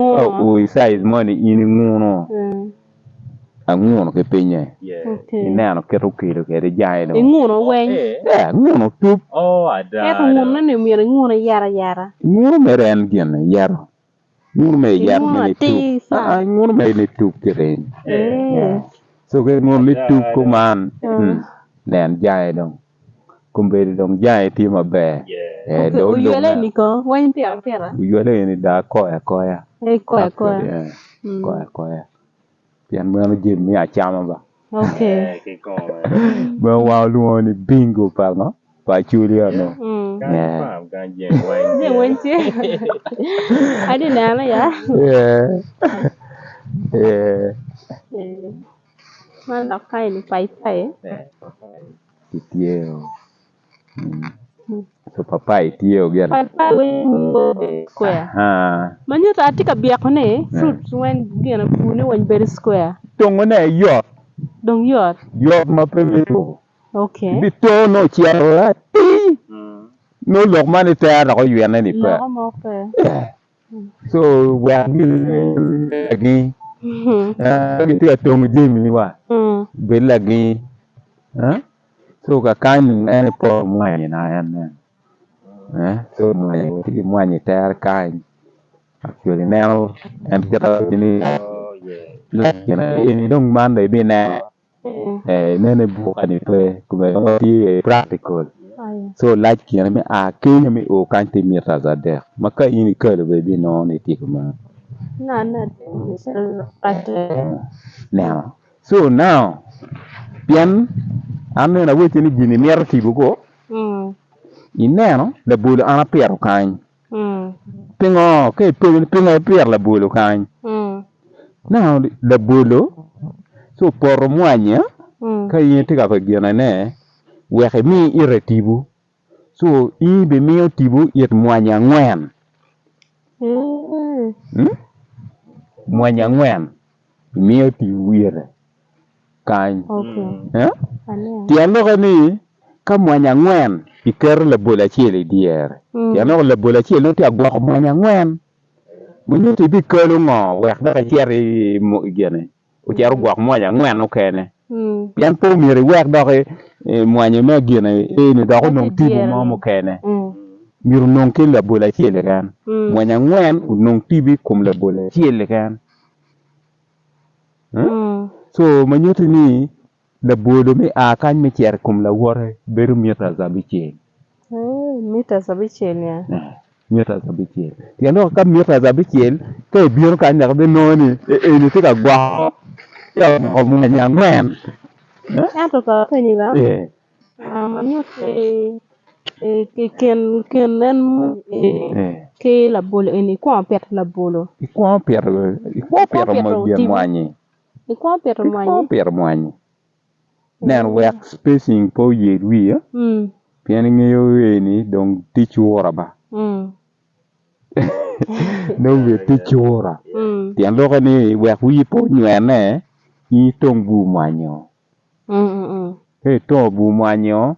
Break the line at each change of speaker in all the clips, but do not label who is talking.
we size money in nguno nguno ke penye inano ke rukiro ke jai do
nguno wen
nguno tup
ada nguno ne mi nguno yara
nguno meren gen yaro nguno me yar me tup nguno me ne tup ke ren so ke nguno me tup ko man nen jai do kumberi dong jai ti mabe
do yele ni ko wen pera
yele ni da koya
koya
pian mo jim mi achama ba
okay
ba wa lu ni bingo pa no pa chulia no
kan je wen I didn't know ya man đọc hay thì phải
tieo so papai tieo gen
square man you ta tika biya ko ne fruit when gena puni when very square
tongo ne yot
dong yot
ma pemito
okay
bito no chiara no lok mani ta ko yuen ni pa so wa gi gitu ya tong jimi wa be lagi so ka kan en po mwani na en so mwani ter kan actually now and kata ini ini dong man de be na nene bu ani pe kuma ti practical so like kina me a kenya me o kan te mi ta za de maka ini kale be bi no ni ti kuma now so now pian ane na weche ni gini mier tibu ko ineno la bulu ana piero kany pingo ke pingo pier la bulu kany now la bulu so por mwanya ka yiti ka gina ne weke mi ire tibu so i be mi tibu yet mwanya ngwen mwanya ngwen mi tibu ire kany tiano ni ka mwanya ngwen iker la bola chieli dier tiano la bola chieli no ti agwa mwanya ngwen munyo ti bi kelo ngo wek da chieri mo gene o chiero gwa mwanya ngwen o kene pian po mire wek da mwanya ma gene ni da ko non ti mo kene miru non ke la bola chieli kan mwanya ngwen non ti bi kum la bola chieli kan so manyuti ni la bodo mi a kan mi cher kum la wore beru mita zabiche
mita zabiche ya
mita zabiche tiano ka mita zabiche ke biyo kan na be noni ni tika gwa ya ko mu nya ngwen
to ka ni ba manyuti ke ken nen ke la bolo ni ko pet la bolo
ko per mo bien mwani
ko
per mwani nen work spacing po ye wi pian ngeyo ni dong tichura ba no we tichura tian lo ni work wi po nyene i tong bu manyo to bu manyo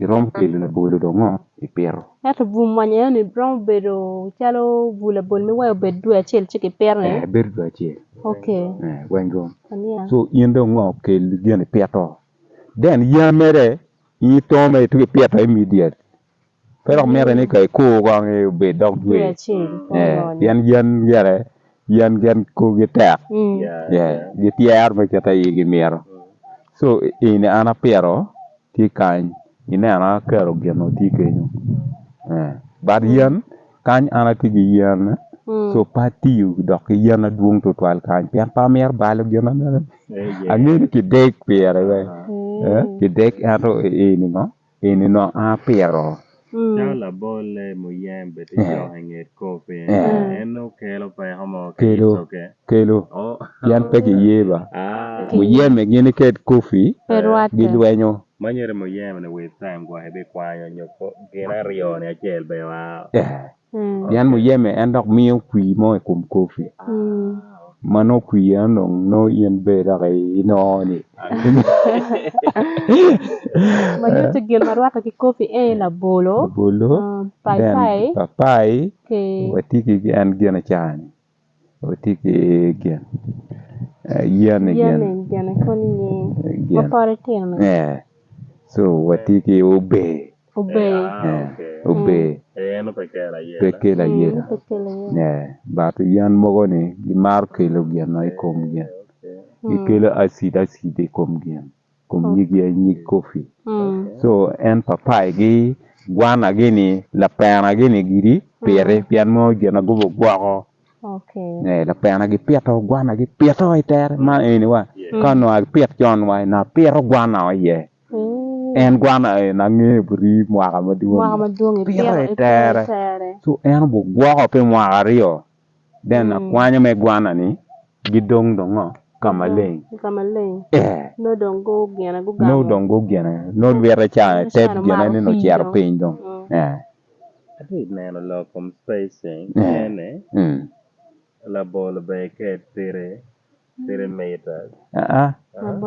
rom ke le bolo do ngo ipero
to bu manyo ni brom bedo chalo bu le bol mi wa bedu a chel chike perne
bedu a chel
okay
wengo so yendo ngo ke gene peto then yamere i to me tu peto immediate pero mere ni kai ko ga be dog we yan yare yan gen ko gita gitiar me kata yigi mero so ine ana pero ti kan ine ana kero geno ti kenyo bar yan kan ana ti yan so patiu dok yan duong to twal kan pian pa mer balo geno na angin ki dek pero we ki dek ato ini no a pero
la bolle mo yembe te jo hanget kofi eno kelo pa homo
kelo yan pe ki yeba mo yeme ngene ket kofi gilwenyo
manyere mo yeme na we time go hebe kwa yo ko gena rio ne chel be wa
yan mo yeme endok miyo kwi mo kum kofi mano kwi ano no yen be da no ni
manyo to gel marwata ki kofi la bolo
papai
ke
watiki an gena chani Otiki gen. Yen again.
Yan koni
Again.
maparitino.
So watiki obey. Obey.
No pekela yela.
Pekela yela. But yan mogo ni mar kelo gen na ikom gen. Ikelo acid ikom gen. Kom nyig coffee. So en papai gi guana gini la pena gini giri pere pian mo gena go guago. La pena gi pieto guana gi pieto iter ma eniwa. Kano ag piet jon wa na piero guana ye. En guana na nge buri mwaka maduong. Piero iter. So en bu guago pe mwaka rio. Then kwanya me guana ni gidong dongo. Kamaleng.
No don't go gena go.
No don't go gena. No vera cha tep gena ni no chiaro pin dong.
I think nano lo com spacing. La bola be ke 3 meters.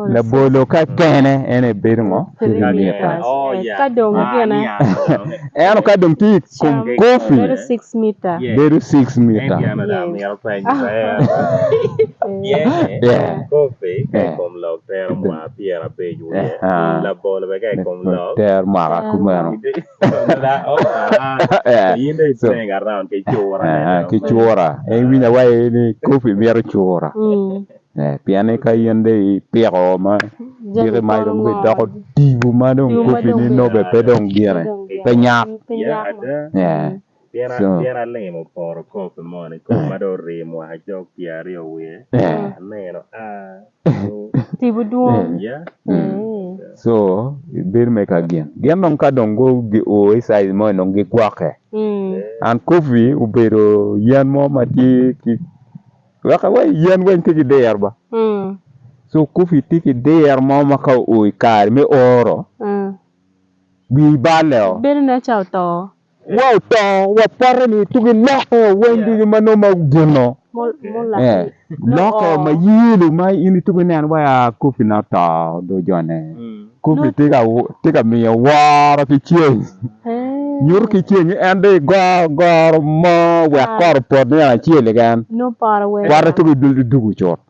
La bolo ka kene ene birmo.
3 meters. Ka dong gena.
Eno ka dong ti kom coffee.
6 meter.
Beru 6 meter.
Coffee kom lo termo piera beju. La bola be ke kom lo
termo kumano.
Yinde playing around ke chora.
Ke chora. E wina wa ni coffee biero chora. Piane ka yende pero ma dire mai dong be dako dibu ma dong coffee ni no be pedong giere. Penyak.
Piera lemo por coffee money ko mado remo ha jok piari owe. Neno
Tibu duo.
So bir make again. Gemong ka dong go gi o size mo nong gi kwake. And coffee ubero yan mo mati ki waka wa yan wen tiki der ba. So coffee tiki der mo maka o kar me oro. Bi baleo.
Bir na chao to.
Wow to wa parre ni tugi lako wen di mano ma geno. Loko ma yilu ma ini tugi nan wa coffee na ta do jone. Coffee tika mi wara ki chen. Nyur ki chen ande go mo wa kor pod na chele gan.
No para we.
Wara tugi dugu chot.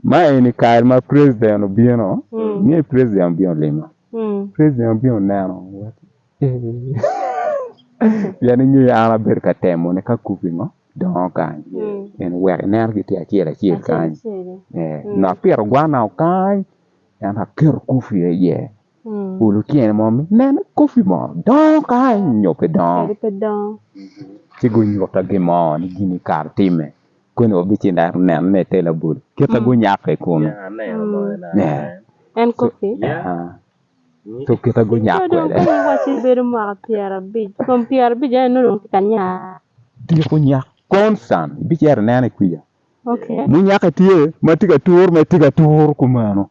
Ma ini kair ma president bieno. Ni president bieno lema. President bieno nano. Yani ngi ana berka temo ne ka kupingo don kan en wer ner ki ti achira kan na pier guana kan ana ker kufi ye ulu kien mom nen kufi mo don kan nyope don ti gu nyota ge mo ni gini kar time kono biti ndar nen ne telabul kita gu nyake kun
en kufi
so kita go nyako
de wati beru ma piara bi kom piara bi ja no kanya
ti ko nyak constant bi cer nane kuya mu nyaka tie matiga tour kumano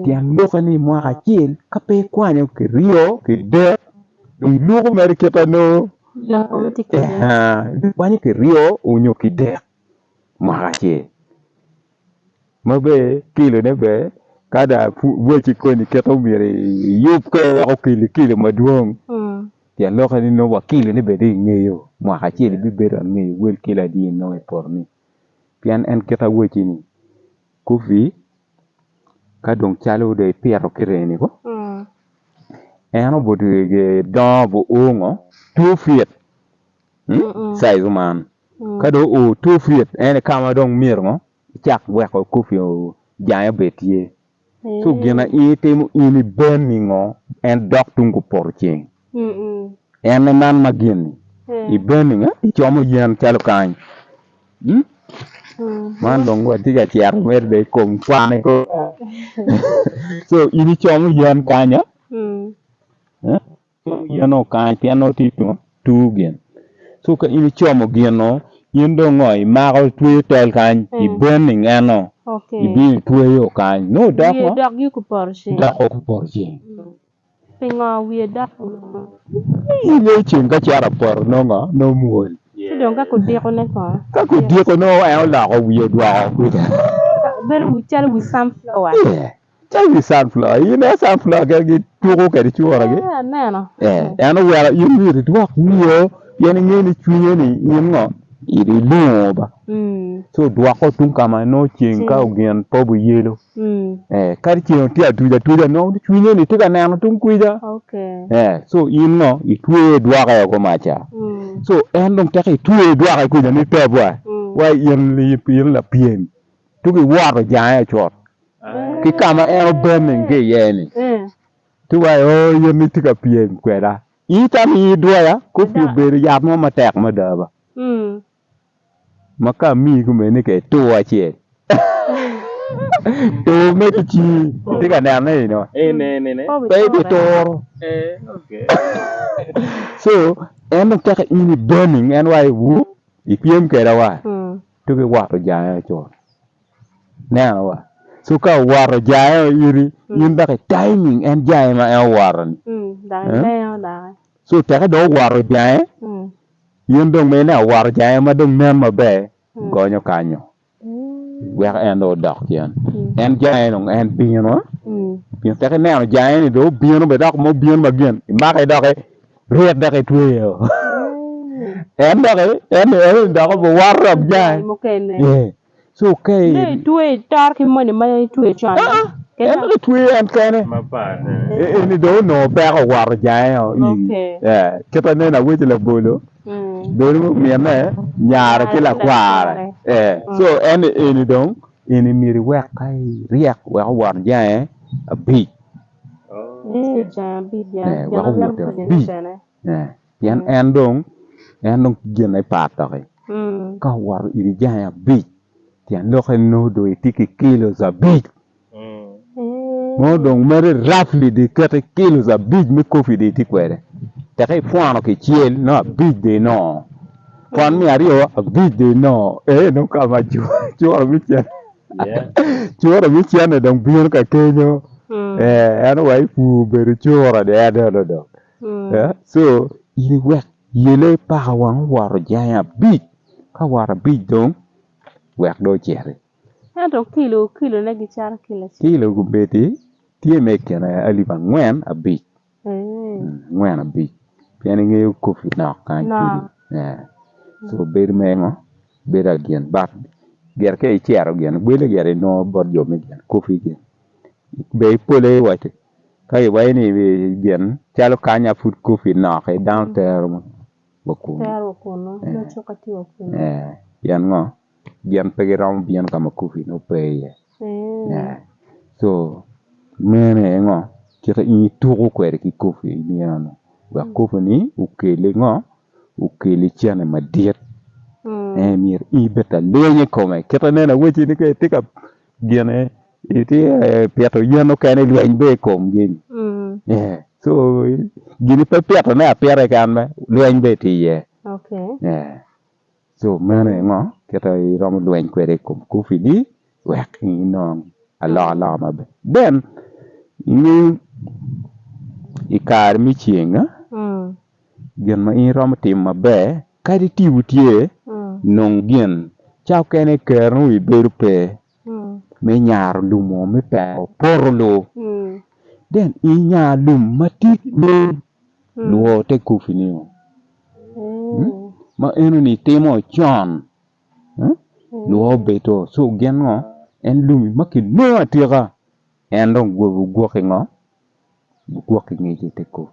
tiang loka ni mo ka kiel kape kwanyo ke rio ke de dum lugo mer keta no
la otika
kwanyo ke rio unyo ki de mo ka kiel mabe kilo ne be kada wechi koni keto mire yup ko kili maduong ya loka ni no wakili ni bedi ngeyo mo hachili bi bero ngeyo wel kila di no e porni pian en keta wechi ni kufi kadong chalo de piero kireni ko eno bodu ge dobo ongo 2 feet size man kado o 2 feet ene kama dong mirngo chak weko kufi o jaya betie so gena itemu ini burningo en doktungu porching en nan magini I burninga I chomo yen chalo kany man dong wa tiga chiar mer de kom kwane ko so ini chomo yen kanya yano kany piano tipo tu gen so ka ini chomo geno yendo ngoi mago twi tel kany I burning ano ibi tuyo kan no dak
we dak yu ku porche pinga we dak
ile chinga chara por no nga no muol
tidong ka ku diko ne ko
ka ku diko no e la ko we dwa ku
ber wu chal wi sunflower
chal wi sunflower ina sunflower ga gi tuko ka di chuora ge
neno
ano wera you need to walk yo yen ngeni chunye ni yin no iri luoba so dwa ko tung kama no ching ka ugen pobu yelo kar ching ti atuja no chwinye ni tika nano tung kuija so inno itwe dwa ka ko macha so endong take itwe dwa ka kuija ni tebwa wa yen la piem tuki waro jaya chot ki kama eno burning ge yeni tuwa yen ni tika piem kwera ita mi dwa ya ko fi beri ya mo matek madaba maka mi kumene ke to ache to me chi tika na ne no
ne
baby toro
okay
so eno taka ini burning and why wu ipiem ke da wa tuki waro jaya chot na wa so ka waro jaya iri yinda ke timing and jaya ma en waran so taka do waro jaya yindong me na waro jaya ma dong nem ma be gonyo kanyo wer en do dok yen en jaya no en bino bien taka na jaya ni do bino be dok mo bino ma gen ma ke dok red da ke tuyo en dok bo waro jaya so kay
ne tuwe tar ki money ma tuwe chan
en ko tuwe en kene
mapa
ni do no ba ko war jaya kita ne na wete la bolo do mi na nyaara ki la kwara so en do en miri wa kai riak wa war jaya a bi wa ko bi yan en dong gen ai pa ta ka war iri jaya bi tian lo no do itiki kilos a big mo dong mere roughly de 30 kilos a big me coffee de tikwere te kai fuano ke chiel no a big de no fuan mi ario a big de no no ka ma chu mi chen chu mi chen dong bier ka kenyo ano wai fu beru chora de do so ini wek yele pa wang war jaya big ka war big dong wek do chere
to kilo na gichar
kilo gubeti tie mekena aliba ngwen abi ngwen abi piani nge kofi na kan so ber mengo ber again bat ger ke chero gen bele ger no bor jo me gen kofi gen be pole wate kai wai ni gen chalo kanya food kofi na kai down there boku
no chokati ko
yan ngo bien pegeram bien kama kofi no peye so mene ngo kita ini tuko kwere ki kofi ni ano wa kofi ni ukele ngo ukele chane madiet mir ibeta lenye kome kita nena wechi ni ke tika gene iti piato yeno kane lwen be kom gini so gini pe piato na piare kan me lwen be ti ye so mene ngo kita rom lwen kwere kom kofi ni wek ni non ala ma be then ni ikar mi chienga gen ma in rom tim ma be ka di ti wutie non gen chao kene kernu i beru pe me nyar lumo me pe porlo then i nya lum matik me luo te kufinio ma enu ni temo chon luo beto so gen ngo en lumi maki no atira en dong go ke ngo go ke ngi te ko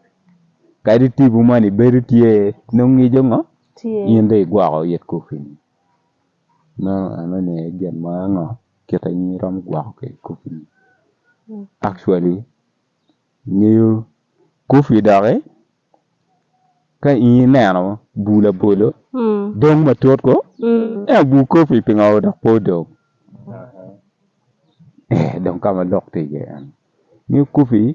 ka di ti bu mani beru tie no ngi jo ngo yende gwa ko yet ko fin no ano ne gen ma ngo kita ni ram gwa ke ko fin actually ni ko fi dare ka i nano bula bolo dong ma tot ko bu ko fi pinga da podo donc kama dokte je ni kufi